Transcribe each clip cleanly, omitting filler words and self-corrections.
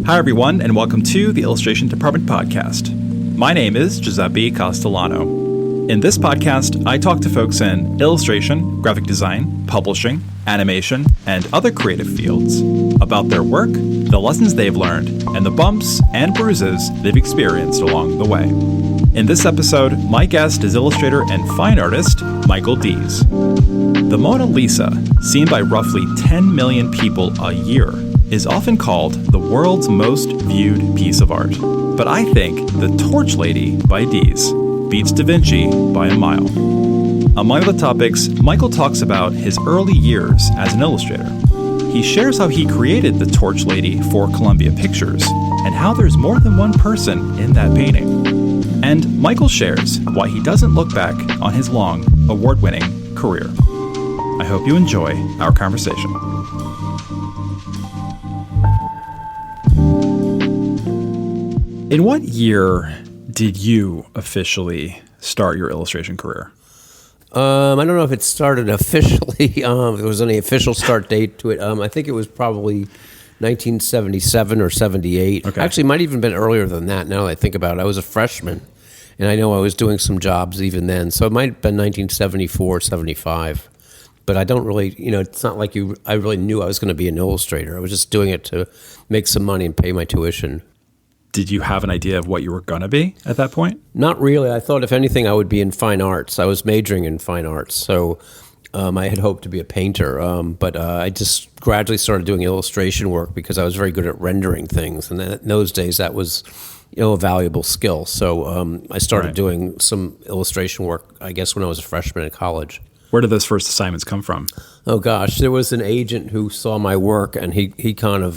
Hi, everyone, and welcome to the Illustration Department Podcast. My name is Giuseppe Castellano. In this podcast, I talk to folks in illustration, graphic design, publishing, animation, and other creative fields about their work, the lessons they've learned, and the bumps and bruises they've experienced along the way. In this episode, my guest is illustrator and fine artist Michael Deas. The Mona Lisa, seen by roughly 10 million people a year, is often called the world's most viewed piece of art. But I think The Torch Lady by Deas beats Da Vinci by a mile. Among the topics, Michael talks about his early years as an illustrator. He shares how he created the Torch Lady for Columbia Pictures and how there's more than one person in that painting. And Michael shares why he doesn't look back on his long, award-winning career. I hope you enjoy our conversation. In what year did you officially start your illustration career? I don't know if it started officially. If there was any official start date to it. I think it was probably 1977 or 78. Okay. Actually, it might even been earlier than that now that I think about it. I was a freshman, and I know I was doing some jobs even then. So it might have been 1974, 75. But I don't really, it's not like I really knew I was going to be an illustrator. I was just doing it to make some money and pay my tuition. Did you have an idea of what you were going to be at that point? Not really. I thought, if anything, I would be in fine arts. I was majoring in fine arts, so I had hoped to be a painter. But I just gradually started doing illustration work because I was very good at rendering things, and in those days that was, a valuable skill. So I started doing some illustration work, I guess, when I was a freshman in college. Where did those first assignments come from? Oh gosh, there was an agent who saw my work, and he kind of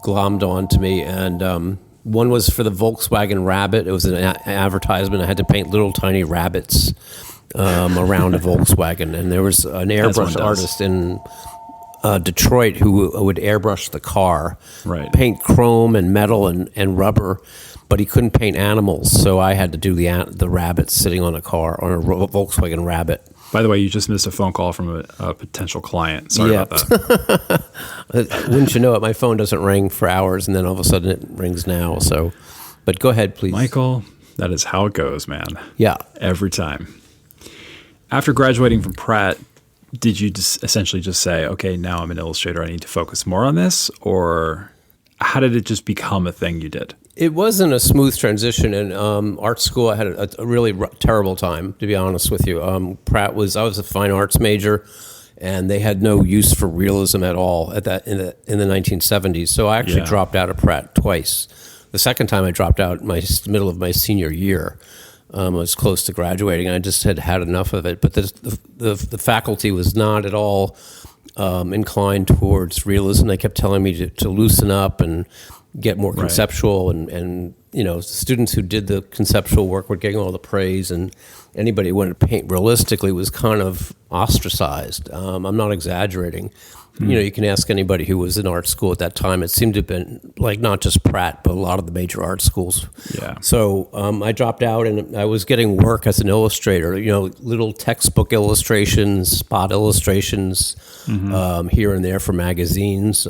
glommed on to me, and one was for the Volkswagen Rabbit. It was an advertisement. I had to paint little tiny rabbits around a Volkswagen, and there was an airbrush artist in Detroit who would airbrush the car, paint chrome and metal and rubber, but he couldn't paint animals, so I had to do the rabbits sitting on a car, on a Volkswagen Rabbit. By the way, you just missed a phone call from a potential client. Sorry about that. Wouldn't you know it, my phone doesn't ring for hours, and then all of a sudden it rings now. So, but go ahead, please. Michael, that is how it goes, man. Yeah. Every time. After graduating from Pratt, did you just essentially just say, okay, now I'm an illustrator, I need to focus more on this? Or how did it just become a thing you did? It wasn't a smooth transition. In art school, I had a really terrible time, to be honest with you. I was a fine arts major, and they had no use for realism at all in the 1970s. So I actually dropped out of Pratt twice. The second time I dropped out in the middle of my senior year. I was close to graduating. I just had enough of it. But the faculty was not at all inclined towards realism. They kept telling me to loosen up and get more conceptual, and students who did the conceptual work were getting all the praise, and anybody who wanted to paint realistically was kind of ostracized. I'm not exaggerating. You can ask anybody who was in art school at that time. It seemed to have been like not just Pratt, but a lot of the major art schools. Yeah. So I dropped out, and I was getting work as an illustrator. Little textbook illustrations, spot illustrations, here and there for magazines.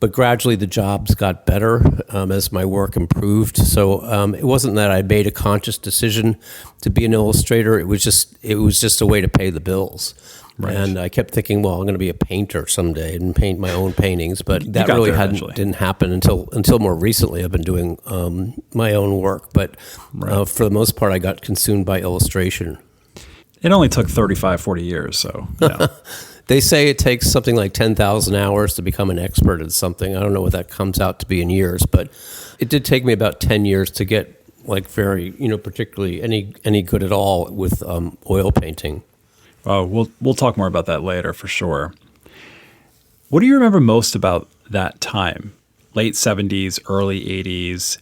But gradually the jobs got better as my work improved. So it wasn't that I made a conscious decision to be an illustrator. It was just a way to pay the bills. Right. And I kept thinking, well, I'm going to be a painter someday and paint my own paintings. But that really didn't happen until more recently. I've been doing my own work. But for the most part, I got consumed by illustration. It only took 35, 40 years, so yeah. They say it takes something like 10,000 hours to become an expert at something. I don't know what that comes out to be in years, but it did take me about 10 years to get very, particularly any good at all with oil painting. Oh, we'll talk more about that later for sure. What do you remember most about that time? Late 70s, early 80s.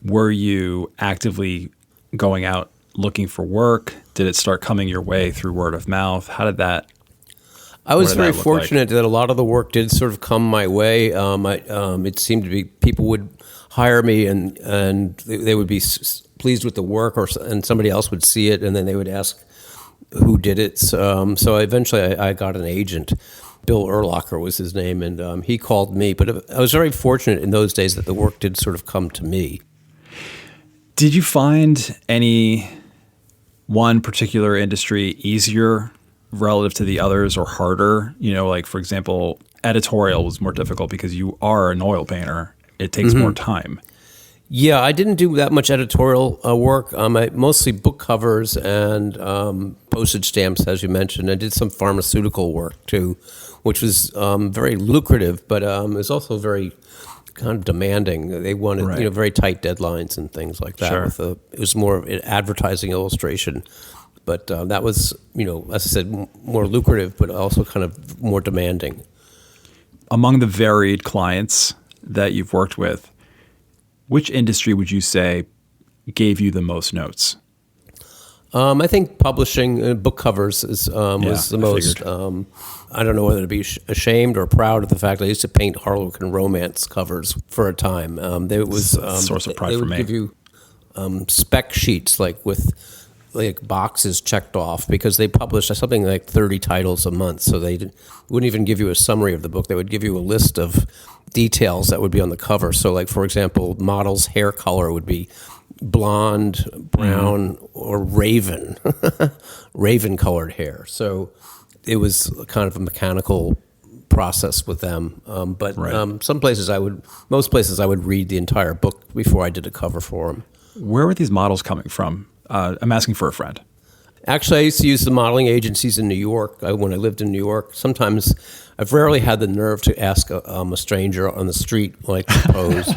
Were you actively going out looking for work? Did it start coming your way through word of mouth? How did that? I was very fortunate that a lot of the work did sort of come my way. It seemed to be people would hire me and they would be pleased with the work, and somebody else would see it and then they would ask who did it. So eventually I got an agent. Bill Erlacher was his name, and he called me. But I was very fortunate in those days that the work did sort of come to me. Did you find any one particular industry easier relative to the others or harder? Like, for example, editorial was more difficult because you are an oil painter. It takes more time. Yeah, I didn't do that much editorial work. Mostly book covers and postage stamps, as you mentioned. I did some pharmaceutical work, too, which was very lucrative, but it was also very kind of demanding. They wanted very tight deadlines and things like that. Sure. It was more of an advertising illustration. But that was, as I said, more lucrative, but also kind of more demanding. Among the varied clients that you've worked with, which industry would you say gave you the most notes? I think publishing book covers was the most. I don't know whether to be ashamed or proud of the fact I used to paint Harlequin romance covers for a time. There was a source of pride they for would me. give you spec sheets with boxes checked off because they published something like 30 titles a month. So they wouldn't even give you a summary of the book. They would give you a list of details that would be on the cover. So, like, for example, model's hair color would be blonde, brown, or raven, raven-colored hair. So it was kind of a mechanical process with them. But most places I would read the entire book before I did a cover for them. Where were these models coming from? I'm asking for a friend. Actually, I used to use the modeling agencies in New York when I lived in New York. Sometimes I've rarely had the nerve to ask a stranger on the street to pose.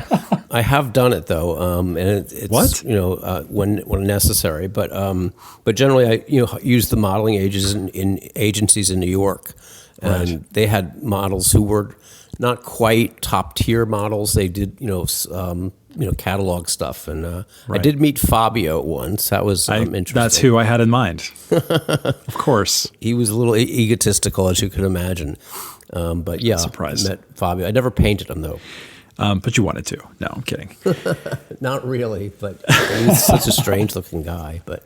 I have done it though, and it's when necessary. But generally, I use the modeling agencies in New York, and they had models who were not quite top tier models. They did catalog stuff, and I did meet Fabio once. That was interesting. That's who I had in mind. Of course, he was a little egotistical, as you could imagine. But yeah, surprised. I met Fabio. I never painted him though. But you wanted to? No, I'm kidding. Not really, but he's such a strange-looking guy. But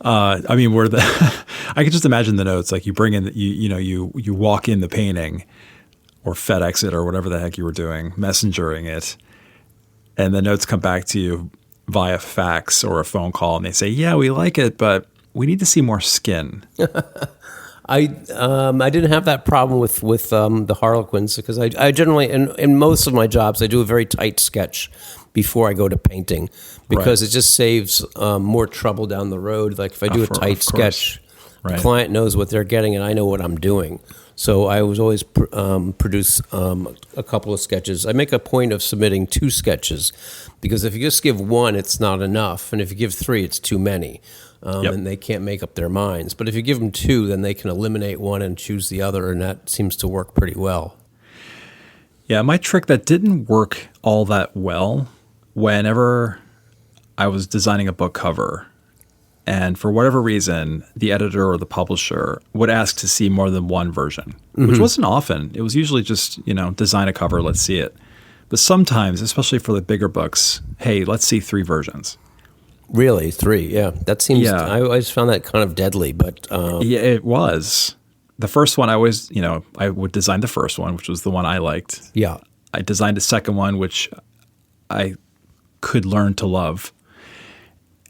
I mean, I could just imagine the notes. Like you bring in, you walk in the painting, or FedEx it, or whatever the heck you were doing, messengering it, and the notes come back to you via fax or a phone call, and they say, "Yeah, we like it, but we need to see more skin." I didn't have that problem with the Harlequins because I generally in most of my jobs I do a very tight sketch before I go to painting because it just saves more trouble down the road. Like if I do a tight sketch, the client knows what they're getting and I know what I'm doing. So I was always produce a couple of sketches. I make a point of submitting 2 sketches because if you just give 1, it's not enough, and if you give 3, it's too many. And they can't make up their minds. But if you give them 2, then they can eliminate 1 and choose the other, and that seems to work pretty well. Yeah, my trick that didn't work all that well, whenever I was designing a book cover, and for whatever reason, the editor or the publisher would ask to see more than one version, which wasn't often. It was usually just, design a cover, let's see it. But sometimes, especially for the bigger books, hey, let's see 3 versions. Really? 3? Yeah. That seems, I always found that kind of deadly, but. Yeah, it was. The first one, I always, I would design the first one, which was the one I liked. Yeah. I designed a second one, which I could learn to love.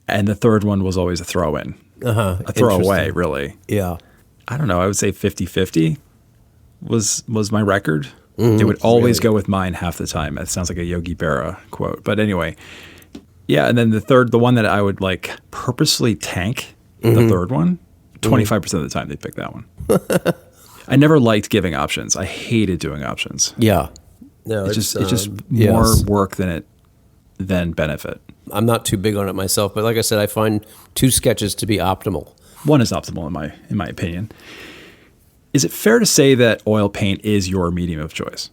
And the third one was always a throw-in. A throwaway, really. Yeah. I don't know. I would say 50-50 was my record. It would always go with mine half the time. It sounds like a Yogi Berra quote. But anyway. Yeah, and then the one that I would purposely tank, the third one, 25% of the time they pick that one. I never liked giving options. I hated doing options. Yeah. No, it's just more work than benefit. I'm not too big on it myself, but like I said, I find 2 sketches to be optimal. 1 is optimal in my opinion. Is it fair to say that oil paint is your medium of choice?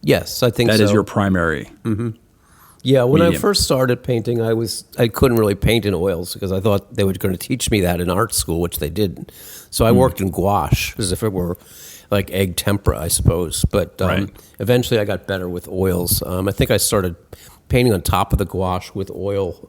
Yes, I think so. That is your primary. Yeah, when medium. I first started painting, I couldn't really paint in oils because I thought they were going to teach me that in art school, which they didn't. So I worked in gouache as if it were like egg tempera, I suppose. But eventually I got better with oils. I think I started painting on top of the gouache with oil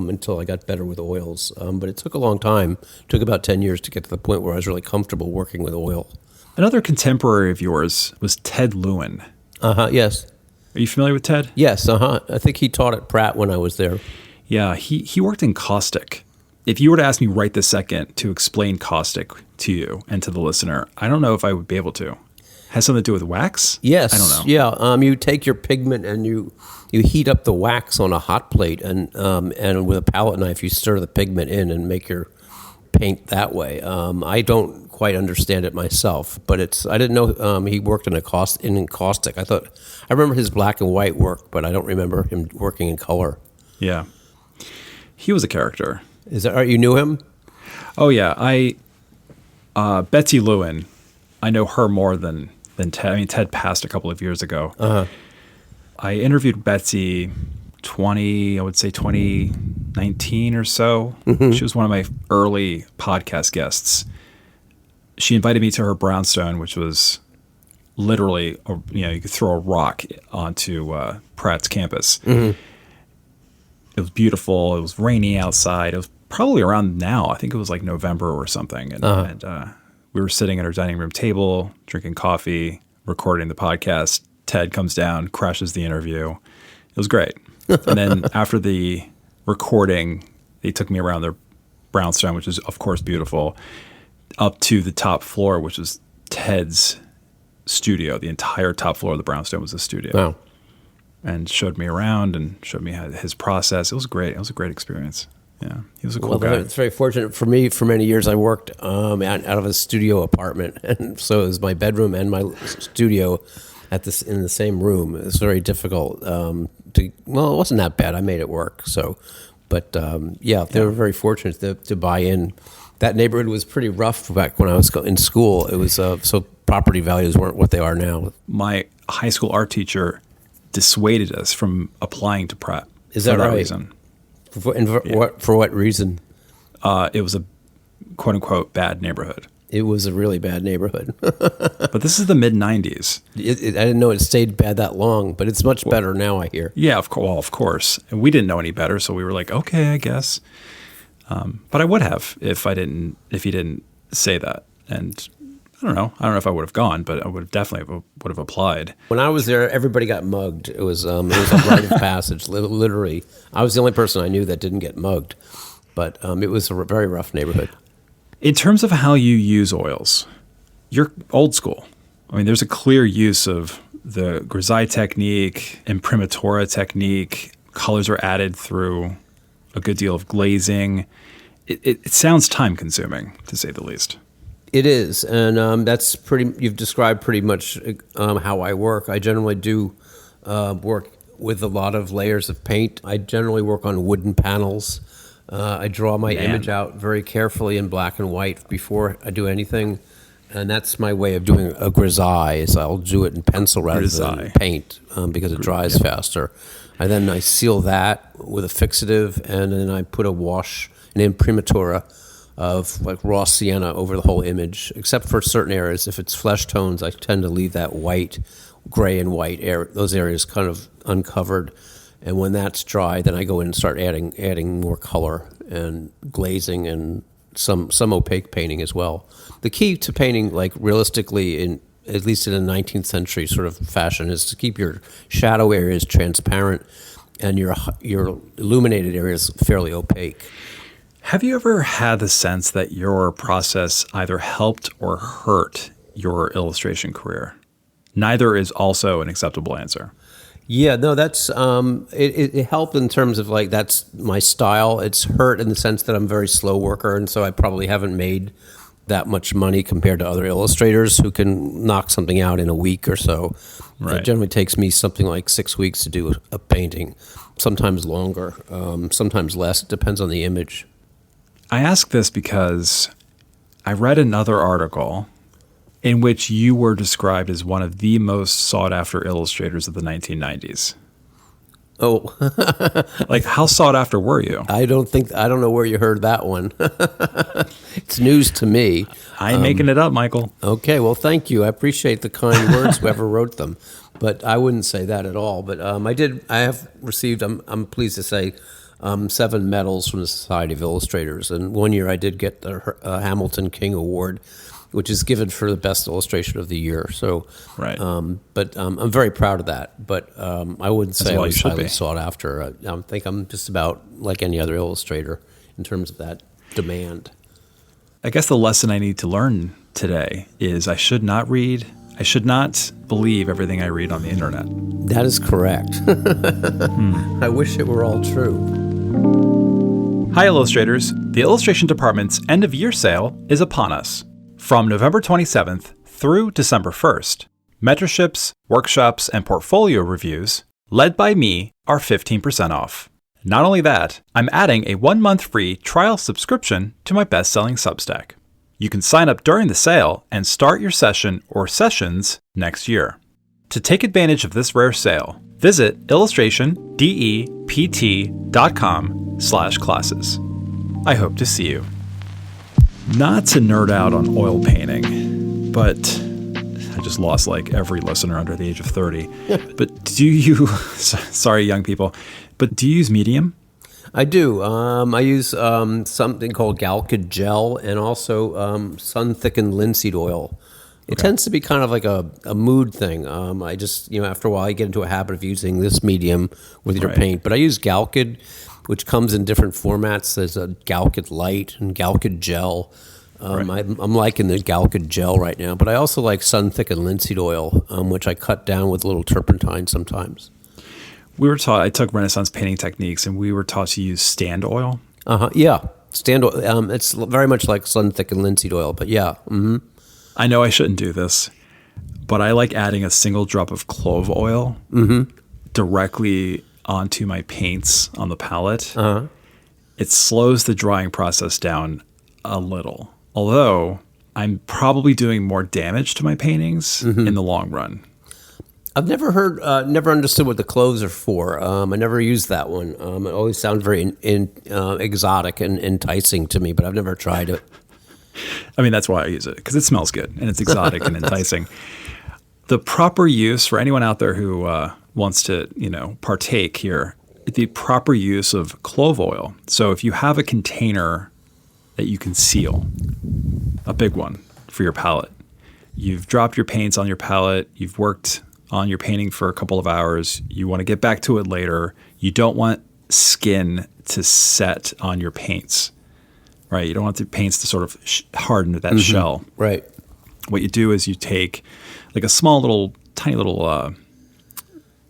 until I got better with oils. But it took a long time. It took about 10 years to get to the point where I was really comfortable working with oil. Another contemporary of yours was Ted Lewin. Yes. Are you familiar with Ted? Yes, I think he taught at Pratt when I was there. Yeah, he worked in caustic. If you were to ask me right this second to explain caustic to you and to the listener, I don't know if I would be able to. Has something to do with wax? Yes. I don't know. Yeah. You take your pigment and you heat up the wax on a hot plate, and with a palette knife you stir the pigment in and make your paint that way. I don't quite understand it myself, but I didn't know he worked in caustic. I remember his black and white work, but I don't remember him working in color. Yeah. He was a character. Is that right? You knew him? Oh yeah. Betsy Lewin, I know her more than Ted. I mean, Ted passed a couple of years ago. I interviewed Betsy 2019 or so. Mm-hmm. She was one of my early podcast guests. She invited me to her brownstone, which was literally, you could throw a rock onto Pratt's campus. Mm-hmm. It was beautiful. It was rainy outside. It was probably around now. I think it was like November or something. And we were sitting at our dining room table, drinking coffee, recording the podcast. Ted comes down, crashes the interview. It was great. And then after the recording, they took me around their brownstone, which is, of course, beautiful, up to the top floor, which was Ted's studio. The entire top floor of the brownstone was a studio. Wow. And showed me around and showed me his process. It was great. It was a great experience. Yeah, he was a cool guy. It's very fortunate for me. For many years, I worked out of a studio apartment, and so it was my bedroom and my studio in the same room. It was very difficult. It wasn't that bad. I made it work. So, but they were very fortunate to buy in. That neighborhood was pretty rough back when I was in school. It was so property values weren't what they are now. My high school art teacher dissuaded us from applying to Pratt. Is that right? Reason. For what reason? It was a quote-unquote bad neighborhood. It was a really bad neighborhood. But this is the mid-'90s. I didn't know it stayed bad that long, but it's much better now, I hear. Yeah, of course. And we didn't know any better, so we were like, okay, I guess. But I would have if he didn't say that. And I don't know if I would have gone, but I would have definitely would have applied. When I was there, everybody got mugged. It was a rite of passage, literally. I was the only person I knew that didn't get mugged, but it was a very rough neighborhood. In terms of how you use oils, you're old school. I mean, there's a clear use of the grisaille technique, imprimatura technique. Colors are added through a good deal of glazing. It sounds time-consuming, to say the least. It is, and that's you've described pretty much how I work. I generally do work with a lot of layers of paint. I generally work on wooden panels. I draw my image out very carefully in black and white before I do anything, and that's my way of doing a grisaille. Is I'll do it in pencil rather than paint because it dries faster. Then I seal that with a fixative, and then I put an imprimatura of like raw sienna over the whole image, except for certain areas. If it's flesh tones, I tend to leave that white, gray and white those areas kind of uncovered. And when that's dry, then I go in and start adding more color and glazing and some opaque painting as well. The key to painting, like realistically, at least in a 19th century sort of fashion, is to keep your shadow areas transparent and your illuminated areas fairly opaque. Have you ever had the sense that your process either helped or hurt your illustration career? Neither is also an acceptable answer. Yeah, no, that's it helped in terms of like that's my style. It's hurt in the sense that I'm a very slow worker, and so I probably haven't made that much money compared to other illustrators who can knock something out in a week or so. Right. It generally takes me something like 6 weeks to do a painting, sometimes longer, sometimes less. It depends on the image. I ask this because I read another article in which you were described as one of the most sought-after illustrators of the 1990s. Oh. Like, how sought-after were you? I don't know where you heard that one. It's news to me. I ain't making it up, Michael. Okay, well, thank you. I appreciate the kind words, whoever wrote them. But I wouldn't say that at all. But I have received, I'm pleased to say, 7 medals from the Society of Illustrators. And one year I did get the Hamilton King Award. which is given for the best illustration of the year. So, Right. But I'm very proud of that. But I wouldn't say I well you was should highly be. sought after. I think I'm just about like any other illustrator in terms of that demand. I guess the lesson I need to learn today is I should not believe everything I read on the internet. That is correct. I wish it were all true. Hi, illustrators. The illustration department's end-of-year sale is upon us. From November 27th through December 1st, mentorships, workshops, and portfolio reviews, led by me, are 15% off. Not only that, I'm adding a 1-month free trial subscription to my best-selling Substack. You can sign up during the sale and start your session or sessions next year. To take advantage of this rare sale, visit illustrationdept.com/classes. I hope to see you. Not to nerd out on oil painting, but I just lost like every listener under the age of 30. But do you, sorry young people, but do you use medium? I do. I use something called Galkid gel and also sun-thickened linseed oil. It tends to be kind of like a mood thing. I just, after a while, you get into a habit of using this medium with your paint. But I use Galkid, which comes in different formats. There's a Galkid light and Galkid gel. I'm liking the Galkid gel right now. But I also like sun-thickened linseed oil, which I cut down with a little turpentine sometimes. I took Renaissance painting techniques, and we were taught to use stand oil. Yeah, stand oil. It's very much like sun-thickened linseed oil, but yeah. Mm-hmm. I know I shouldn't do this, but I like adding a single drop of clove oil directly onto my paints on the palette. It slows the drying process down a little, although I'm probably doing more damage to my paintings in the long run. I've never understood what the cloves are for. I never used that one. It always sounds very exotic and enticing to me, but I've never tried it. I mean, that's why I use it, because it smells good and it's exotic and enticing. The proper use for anyone out there who wants to, partake here, the proper use of clove oil. So if you have a container that you can seal, a big one for your palette, you've dropped your paints on your palette, you've worked on your painting for a couple of hours, you want to get back to it later, you don't want skin to set on your paints, right? You don't want the paints to sort of harden to that shell. Right. What you do is you take like a small tiny little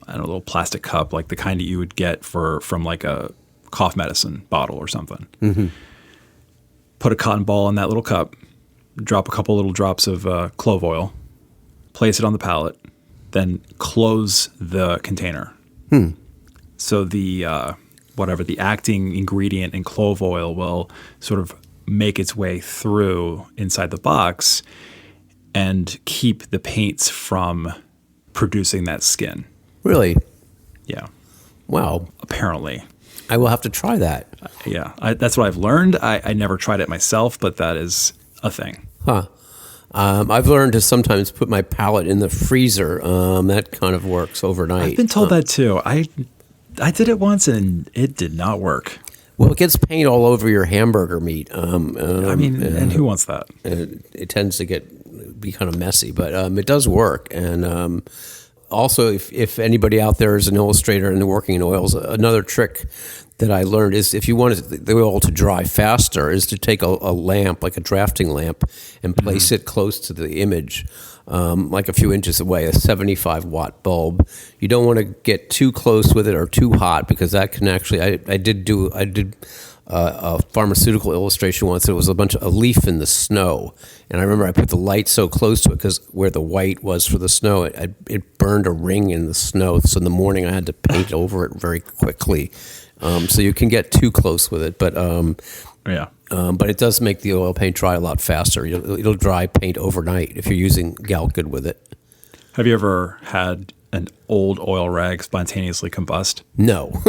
little plastic cup, like the kind that you would get from like a cough medicine bottle or something. Put a cotton ball in that little cup, drop a couple little drops of clove oil, place it on the palette, then close the container. So the the acting ingredient in clove oil will sort of make its way through inside the box and keep the paints from producing that skin. Really? Yeah. Wow. Apparently. I will have to try that. Yeah. That's what I've learned. I never tried it myself, but that is a thing. Huh. I've learned to sometimes put my palette in the freezer. That kind of works overnight. I've been told that too. I did it once and it did not work. Well, it gets paint all over your hamburger meat. And who wants that? It tends to be kind of messy, but it does work. And also, if anybody out there is an illustrator and working in oils, another trick that I learned is if you want the oil to dry faster is to take a lamp, like a drafting lamp, and place it close to the image, like a few inches away, a 75-watt bulb. You don't want to get too close with it or too hot because that can actually, I did a pharmaceutical illustration once. It was a leaf in the snow. And I remember I put the light so close to it because where the white was for the snow, it burned a ring in the snow. So in the morning I had to paint over it very quickly. So you can get too close with it, but it does make the oil paint dry a lot faster. It'll dry paint overnight if you're using Galkid with it. Have you ever had an old oil rag spontaneously combust? No.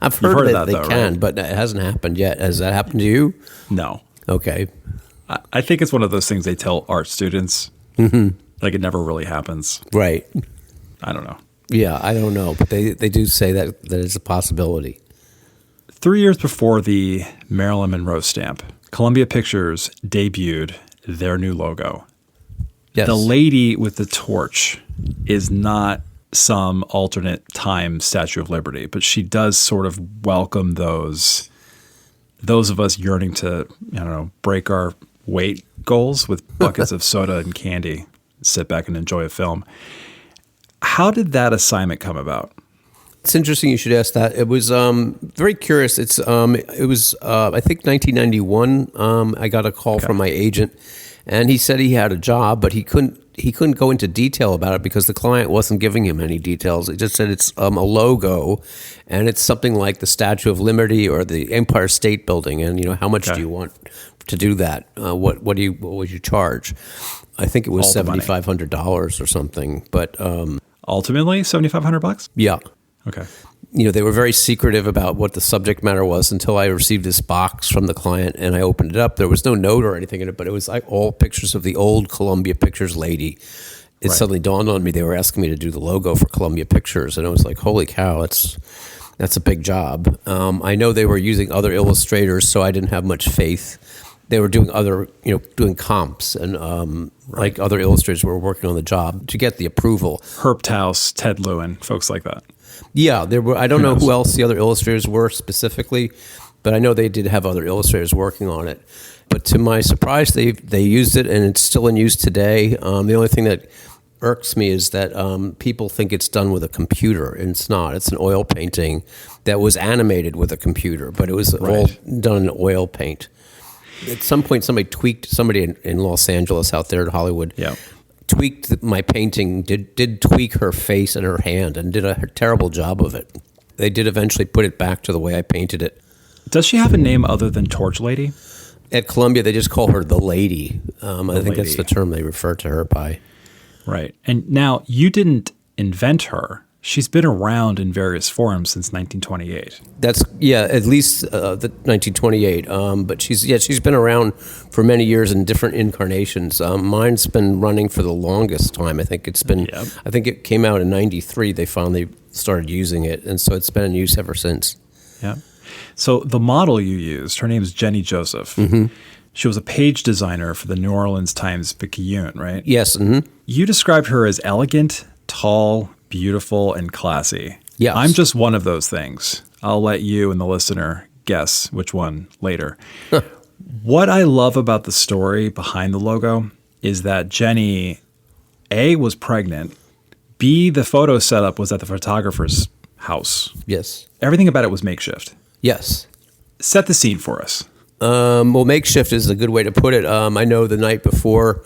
I've heard that they can, right? But it hasn't happened yet. Has that happened to you? No. Okay. I think it's one of those things they tell art students. Like it never really happens. Right. I don't know. Yeah, I don't know, but they do say that it's a possibility. 3 years before the Marilyn Monroe stamp, Columbia Pictures debuted their new logo. Yes. The lady with the torch is not some alternate time Statue of Liberty, but she does sort of welcome those of us yearning to, break our weight goals with buckets of soda and candy, sit back and enjoy a film. How did that assignment come about? It's interesting you should ask that. It was very curious. It was I think 1991. I got a call from my agent, and he said he had a job, but he couldn't go into detail about it because the client wasn't giving him any details. It just said it's a logo, and it's something like the Statue of Liberty or the Empire State Building, and how much do you want to do that? What would you charge? I think it was $7,500 or something, but ultimately $7,500. Yeah. Okay. They were very secretive about what the subject matter was until I received this box from the client and I opened it up. There was no note or anything in it, but it was like all pictures of the old Columbia Pictures lady. It suddenly dawned on me they were asking me to do the logo for Columbia Pictures, and I was like, holy cow, that's a big job. I know they were using other illustrators, so I didn't have much faith. They were doing doing comps, and like other illustrators were working on the job to get the approval. Herbert Tauss, Ted Lewin, folks like that. Yeah, there were. I don't know who else the other illustrators were specifically, but I know they did have other illustrators working on it. But to my surprise, they used it, and it's still in use today. The only thing that irks me is that people think it's done with a computer, and it's not. It's an oil painting that was animated with a computer, but it was all done in oil paint. At some point, somebody in Los Angeles out there in Hollywood tweaked my painting, did tweak her face and her hand, and did a terrible job of it. They did eventually put it back to the way I painted it. Does she have a name other than Torch Lady? At Columbia, they just call her the Lady. I think that's the term they refer to her by. Right. And now, you didn't invent her. She's been around in various forms since 1928. That's at least the 1928. But she's been around for many years in different incarnations. Mine's been running for the longest time. I think it's been. Yep. I think it came out in '93. They finally started using it, and so it's been in use ever since. Yeah. So the model you used, her name is Jenny Joseph. Mm-hmm. She was a page designer for the New Orleans Times-Picayune, right? Yes. Mm-hmm. You described her as elegant, tall, beautiful, and classy. Yes. I'm just one of those things. I'll let you and the listener guess which one later. What I love about the story behind the logo is that Jenny, A, was pregnant, B, the photo setup was at the photographer's house. Yes. Everything about it was makeshift. Yes. Set the scene for us. Well, makeshift is a good way to put it. I know the night before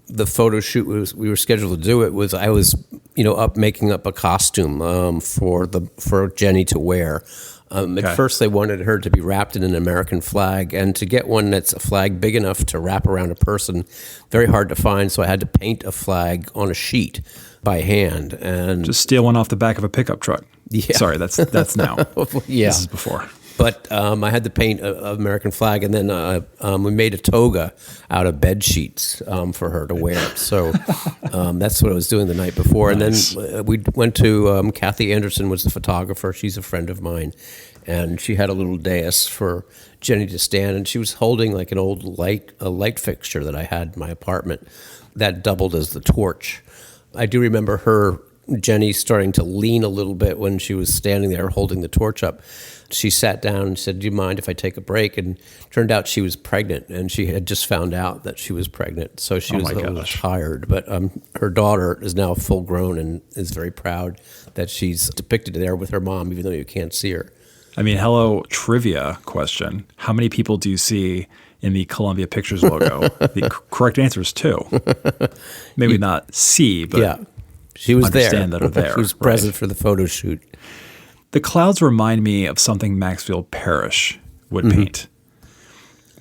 the photo shoot we were scheduled to do it, I was making up a costume for Jenny to wear. At first, they wanted her to be wrapped in an American flag, and to get one that's a flag big enough to wrap around a person, very hard to find. So I had to paint a flag on a sheet by hand, and just steal one off the back of a pickup truck. Yeah. Sorry, that's now. Yeah, this is before. But I had to paint an American flag, and then we made a toga out of bed sheets for her to wear. So that's what I was doing the night before. Nice. And then we went to Kathy Anderson was the photographer. She's a friend of mine, and she had a little dais for Jenny to stand, and she was holding like an old light fixture that I had in my apartment that doubled as the torch. I do remember Jenny starting to lean a little bit when she was standing there holding the torch up. She sat down and said, "Do you mind if I take a break?" And turned out she was pregnant, and she had just found out that she was pregnant. So she was a little tired. But her daughter is now full grown and is very proud that she's depicted there with her mom, even though you can't see her. I mean, hello, trivia question. How many people do you see in the Columbia Pictures logo? The correct answer is 2. Maybe not C, but yeah, she was understand that are there. She was present for the photo shoot. The clouds remind me of something Maxfield Parrish would paint.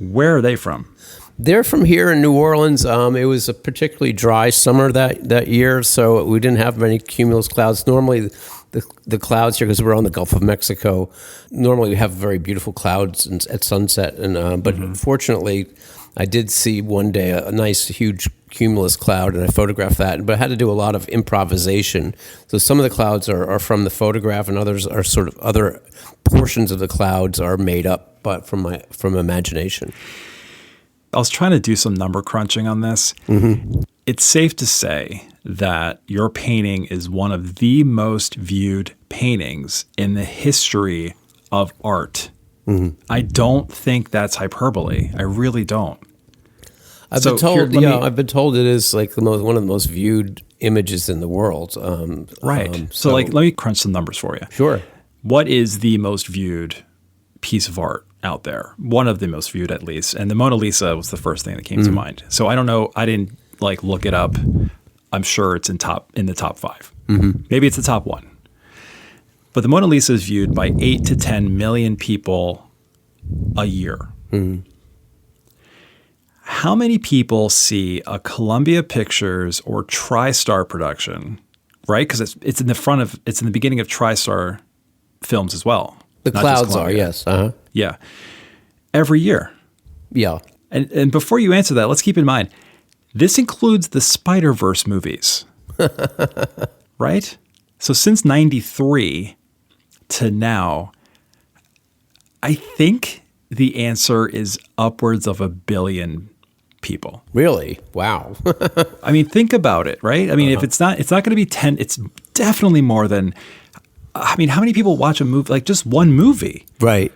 Where are they from? They're from here in New Orleans. It was a particularly dry summer that year, so we didn't have many cumulus clouds. Normally, the clouds here, because we're on the Gulf of Mexico, normally we have very beautiful clouds at sunset. But fortunately, I did see one day a nice, huge cumulus cloud, and I photographed that. But I had to do a lot of improvisation. So some of the clouds are from the photograph, and others are sort of other portions of the clouds are made up, but from imagination. I was trying to do some number crunching on this. Mm-hmm. It's safe to say that your painting is one of the most viewed paintings in the history of art. Mm-hmm. I don't think that's hyperbole. I really don't. I've been told it is like one of the most viewed images in the world. Right. So let me crunch some numbers for you. Sure. What is the most viewed piece of art out there? One of the most viewed, at least. And the Mona Lisa was the first thing that came to mind. So I don't know. I didn't look it up. I'm sure it's in the top 5. Mm-hmm. Maybe it's the top 1. But the Mona Lisa is viewed by 8 to 10 million people a year. Mm-hmm. How many people see a Columbia Pictures or TriStar production, right? Because it's in the beginning of TriStar films as well. The clouds are, yes. Uh-huh. Yeah. Every year. Yeah. And before you answer that, let's keep in mind, this includes the Spider-Verse movies, right? So since 93 to now, I think the answer is upwards of 1 billion people. Really? Wow. I mean, think about it, right? I mean, if it's not going to be 10, it's definitely more than, I mean, how many people watch a movie, like just one movie? Right.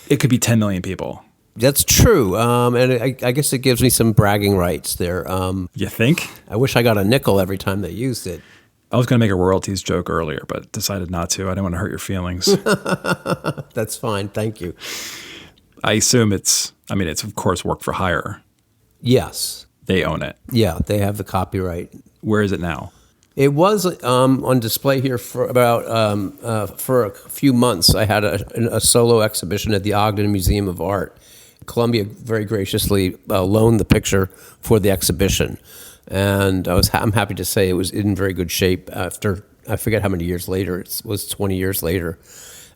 It could be 10 million people. That's true. And I guess it gives me some bragging rights there. You think? I wish I got a nickel every time they used it. I was going to make a royalties joke earlier, but decided not to. I didn't want to hurt your feelings. That's fine. Thank you. I assume it's of course work for hire. Yes. They own it. Yeah, they have the copyright. Where is it now? It was on display here for about for a few months. I had a solo exhibition at the Ogden Museum of Art. Columbia very graciously loaned the picture for the exhibition, and I'm happy to say it was in very good shape. After I forget how many years later, it was 20 years later.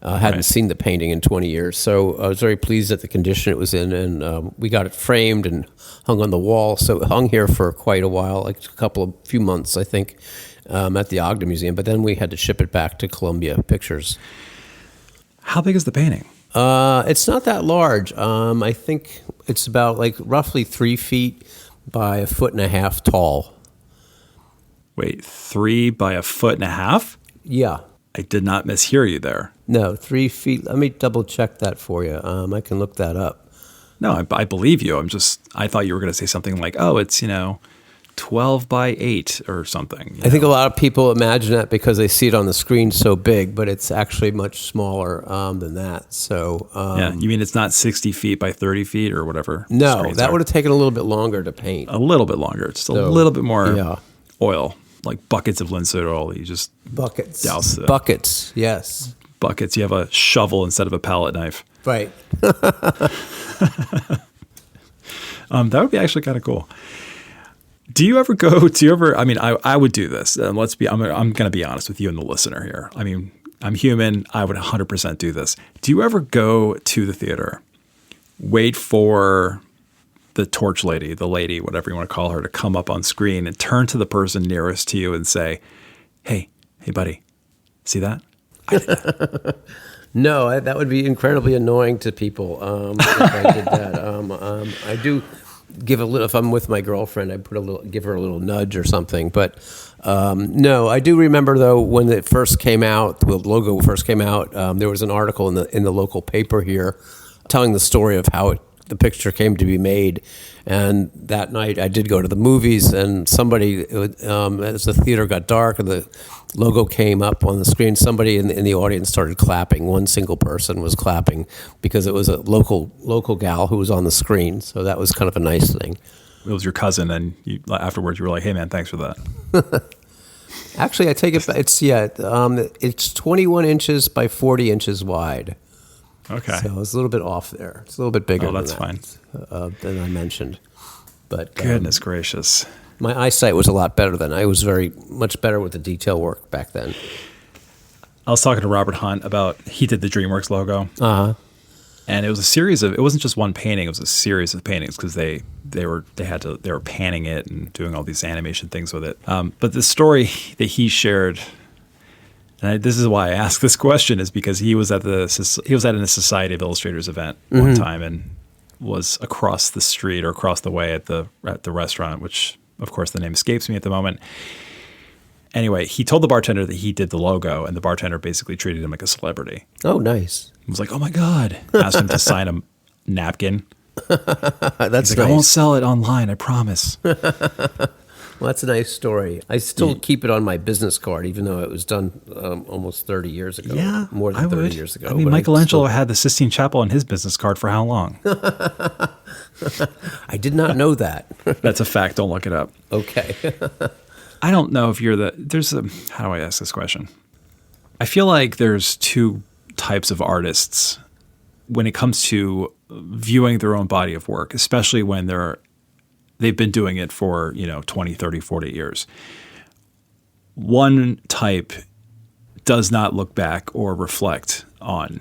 I hadn't seen the painting in 20 years, so I was very pleased at the condition it was in, and we got it framed and hung on the wall. So it hung here for quite a while, like few months, I think, at the Ogden Museum. But then we had to ship it back to Columbia Pictures. How big is the painting? It's not that large. I think it's about roughly 3 feet by 1.5 feet tall. Wait, 3 by 1.5 feet? Yeah. I did not mishear you there. No, 3 feet. Let me double check that for you. I can look that up. No, I believe you. I thought you were going to say something like, oh, it's, 12 by 8 or something. I think a lot of people imagine that because they see it on the screen so big, but it's actually much smaller than that. So yeah, you mean it's not 60 feet by 30 feet or whatever? No, that would have taken a little bit longer to paint. A little bit longer. Just a little bit more oil, like buckets of linseed oil. You just douse it. Buckets, yes. Buckets. You have a shovel instead of a palette knife. Right. That would be actually kind of cool. I would do this. I'm going to be honest with you and the listener here. I mean, I'm human. I would 100% do this. Do you ever go to the theater, wait for the torch lady, the lady, whatever you want to call her, to come up on screen and turn to the person nearest to you and say, hey, buddy, see that? I did that. No, that would be incredibly annoying to people if I did that. I do give a little. If I'm with my girlfriend, I give her a little nudge or something. But no, I do remember though when it first came out, the logo first came out. There was an article in the local paper here telling the story of how the picture came to be made. And that night I did go to the movies, and somebody, as the theater got dark and the logo came up on the screen, somebody in the audience started clapping. One single person was clapping because it was a local gal who was on the screen. So that was kind of a nice thing. It was your cousin, and afterwards you were like, hey man, thanks for that. Actually, I take it back. It's 21 inches by 40 inches wide. Okay. So it's a little bit off there. It's a little bit bigger that's than than I mentioned. But goodness gracious. My eyesight was a lot better then. I was very much better with the detail work back then. I was talking to Robert Hunt about, he did the DreamWorks logo. Uh-huh. And it was it wasn't just one painting, it was a series of paintings because they were panning it and doing all these animation things with it. But the story that he shared, and this is why I asked this question, is because he was at a Society of Illustrators event one time, and was across the street or across the way at the restaurant, which of course the name escapes me at the moment. Anyway, he told the bartender that he did the logo, and the bartender basically treated him like a celebrity. Oh, nice. He was like, "Oh my God!" Asked him to sign a napkin. That's He's like, nice. "I won't sell it online, I promise." Well, that's a nice story. I still keep it on my business card, even though it was done almost 30 years ago. Yeah, more than I 30 would. years ago. I mean, but Michelangelo had the Sistine Chapel on his business card for how long? I did not know that. That's a fact. Don't look it up. Okay. I don't know if you're how do I ask this question? I feel like there's two types of artists when it comes to viewing their own body of work, especially when they've been doing it for, 20, 30, 40 years. One type does not look back or reflect on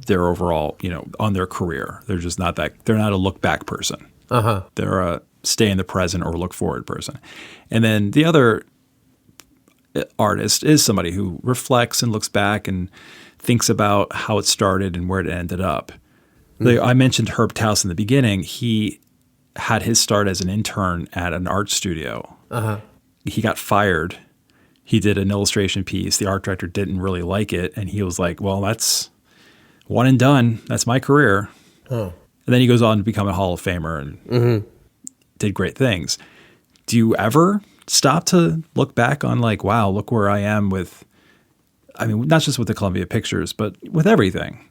their overall, on their career. They're just not they're not a look back person. Uh-huh. They're a stay in the present or look forward person. And then the other artist is somebody who reflects and looks back and thinks about how it started and where it ended up. Mm-hmm. I mentioned Herbert Tauss in the beginning. He had his start as an intern at an art studio. Uh-huh. He got fired. He did an illustration piece. The art director didn't really like it. And he was like, well, that's one and done. That's my career. Oh. And then he goes on to become a Hall of Famer and did great things. Do you ever stop to look back on like, wow, look where I am not just with the Columbia Pictures, but with everything?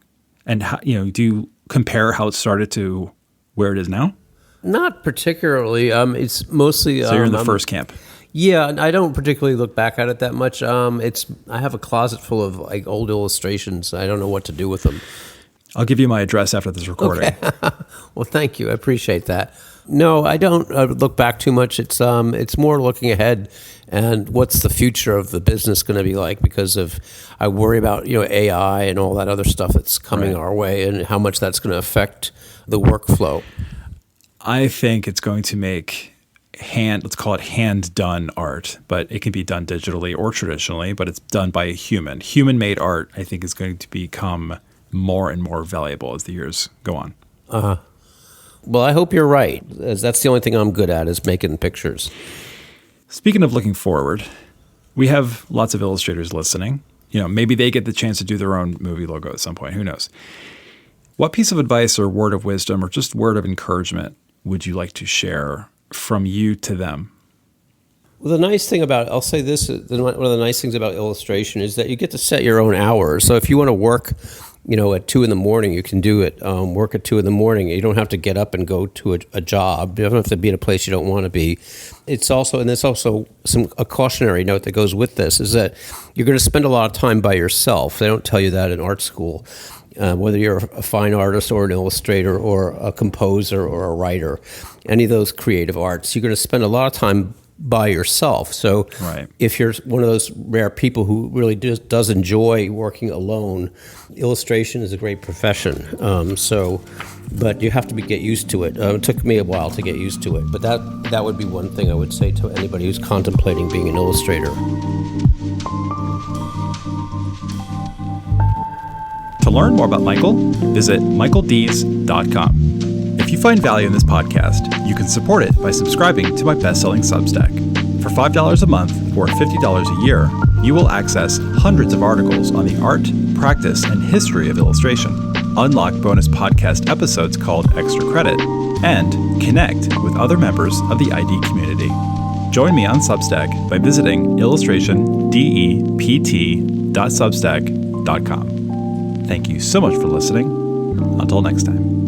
And how, do you compare how it started to where it is now? Not particularly. It's mostly. So you're in the first camp. Yeah, I don't particularly look back at it that much. I have a closet full of like old illustrations. I don't know what to do with them. I'll give you my address after this recording. Okay. Well, thank you. I appreciate that. No, I don't look back too much. It's more looking ahead and what's the future of the business going to be like, because I worry about AI and all that other stuff that's coming our way and how much that's going to affect the workflow. I think it's going to make let's call it hand-done art, but it can be done digitally or traditionally, but it's done by a human. Human-made art, I think, is going to become more and more valuable as the years go on. Uh-huh. Well, I hope you're right, as that's the only thing I'm good at is making pictures. Speaking of looking forward, we have lots of illustrators listening. Maybe they get the chance to do their own movie logo at some point. Who knows? What piece of advice or word of wisdom or just word of encouragement would you like to share from you to them? Well, the nice thing about, I'll say this, one of the nice things about illustration is that you get to set your own hours. So if you want to work, at 2 a.m, you can do it. Work at 2 a.m. You don't have to get up and go to a job. You don't have to be in a place you don't want to be. There's also a cautionary note that goes with this, is that you're going to spend a lot of time by yourself. They don't tell you that in art school. Whether you're a fine artist or an illustrator or a composer or a writer, any of those creative arts, you're going to spend a lot of time by yourself. So if you're one of those rare people who really does enjoy working alone, illustration is a great profession. But you have to get used to it. It took me a while to get used to it. But that would be one thing I would say to anybody who's contemplating being an illustrator. To learn more about Michael, visit michaeldeas.com. If you find value in this podcast, you can support it by subscribing to my best-selling Substack. For $5 a month or $50 a year, you will access hundreds of articles on the art, practice, and history of illustration, unlock bonus podcast episodes called Extra Credit, and connect with other members of the ID community. Join me on Substack by visiting illustrationdept.substack.com. Thank you so much for listening. Until next time.